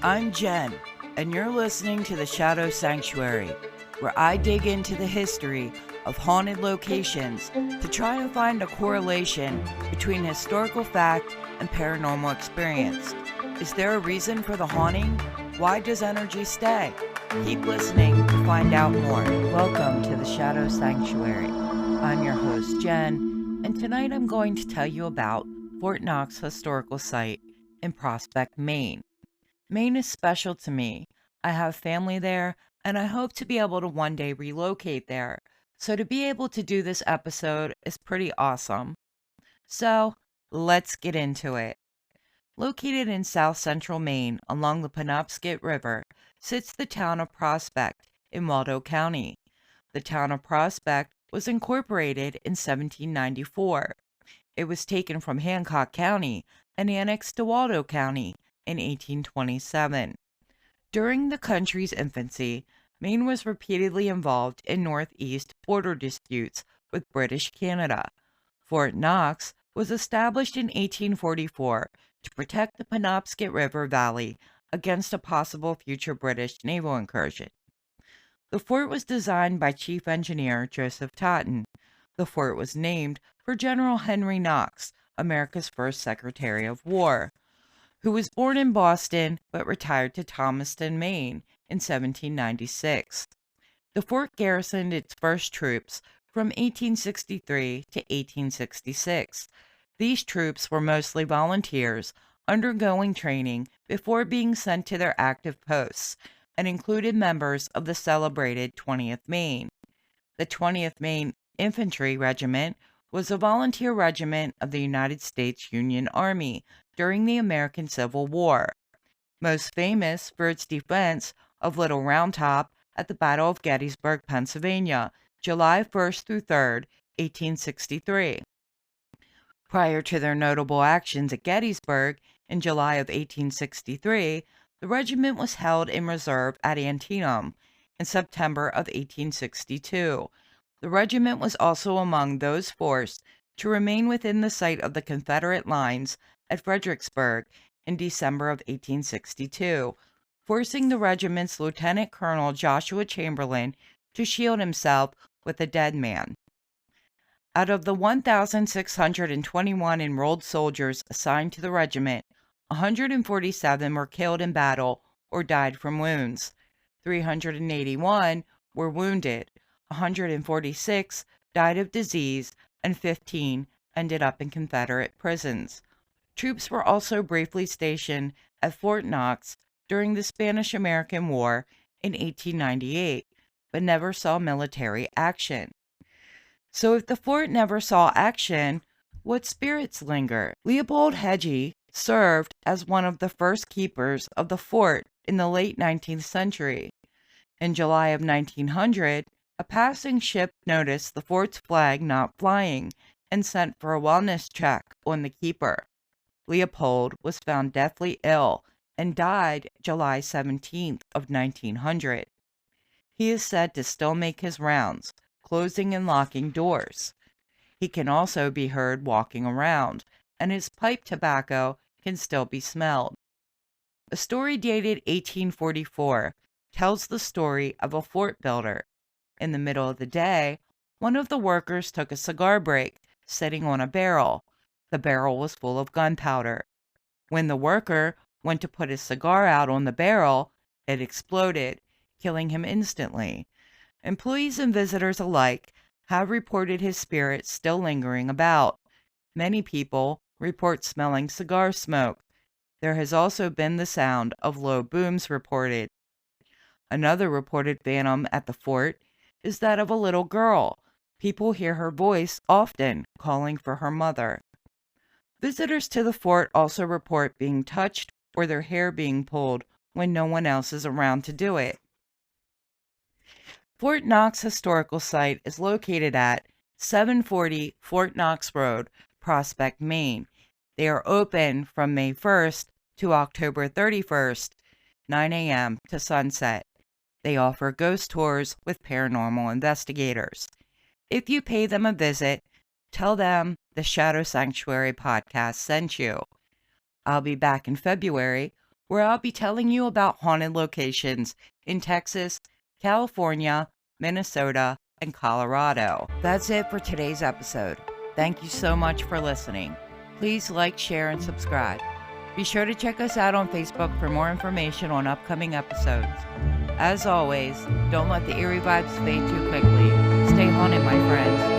I'm Jen, and you're listening to the Shadow Sanctuary, where I dig into the history of haunted locations to try and find a correlation between historical fact and paranormal experience. Is there a reason for the haunting? Why does energy stay? Keep listening to find out more. Welcome to the Shadow Sanctuary. I'm your host, Jen, and tonight I'm going to tell you about Fort Knox Historical Site in Prospect, Maine. Maine is special to me. I have family there, and I hope to be able to one day relocate there. So to be able to do this episode is pretty awesome. So let's get into it. Located in south central Maine along the Penobscot River sits the town of Prospect in Waldo County. The town of Prospect was incorporated in 1794. It was taken from Hancock County and annexed to Waldo County in 1827. During the country's infancy, Maine was repeatedly involved in northeast border disputes with British Canada. Fort Knox was established in 1844 to protect the Penobscot River Valley against a possible future British naval incursion. The fort was designed by Chief Engineer Joseph Totten. The fort was named for General Henry Knox, America's first Secretary of War, who was born in Boston but retired to Thomaston, Maine in 1796. The fort garrisoned its first troops from 1863 to 1866. These troops were mostly volunteers undergoing training before being sent to their active posts and included members of the celebrated 20th Maine. The 20th Maine Infantry Regiment was a volunteer regiment of the United States Union Army during the American Civil War, most famous for its defense of Little Round Top at the Battle of Gettysburg, Pennsylvania, July 1st through 3rd, 1863. Prior to their notable actions at Gettysburg in July of 1863, the regiment was held in reserve at Antietam in September of 1862. The regiment was also among those forced to remain within the sight of the Confederate lines at Fredericksburg in December of 1862, forcing the regiment's Lieutenant Colonel Joshua Chamberlain to shield himself with a dead man. Out of the 1,621 enrolled soldiers assigned to the regiment, 147 were killed in battle or died from wounds. 381 were wounded, 146 died of disease, and 15 ended up in Confederate prisons. Troops were also briefly stationed at Fort Knox during the Spanish-American War in 1898, but never saw military action. So if the fort never saw action, what spirits linger? Leopold Hegyi served as one of the first keepers of the fort in the late 19th century. In July of 1900, a passing ship noticed the fort's flag not flying and sent for a wellness check on the keeper. Leopold was found deathly ill and died July 17th of 1900. He is said to still make his rounds, closing and locking doors. He can also be heard walking around, and his pipe tobacco can still be smelled. A story dated 1844 tells the story of a fort builder. In the middle of the day, one of the workers took a cigar break, sitting on a barrel. The barrel was full of gunpowder. When the worker went to put his cigar out on the barrel, it exploded, killing him instantly. Employees and visitors alike have reported his spirit still lingering about. Many people report smelling cigar smoke. There has also been the sound of low booms reported. Another reported phantom at the fort is that of a little girl. People hear her voice often calling for her mother. Visitors to the fort also report being touched or their hair being pulled when no one else is around to do it. Fort Knox Historical Site is located at 740 Fort Knox Road, Prospect, Maine. They are open from May 1st to October 31st, 9 a.m. to sunset. They offer ghost tours with paranormal investigators. If you pay them a visit, tell them the Shadow Sanctuary podcast sent you. I'll be back in February where I'll be telling you about haunted locations in Texas, California, Minnesota, and Colorado. That's it for today's episode. Thank you so much for listening. Please like, share, and subscribe. Be sure to check us out on Facebook for more information on upcoming episodes. As always, don't let the eerie vibes fade too quickly. Stay haunted, my friends.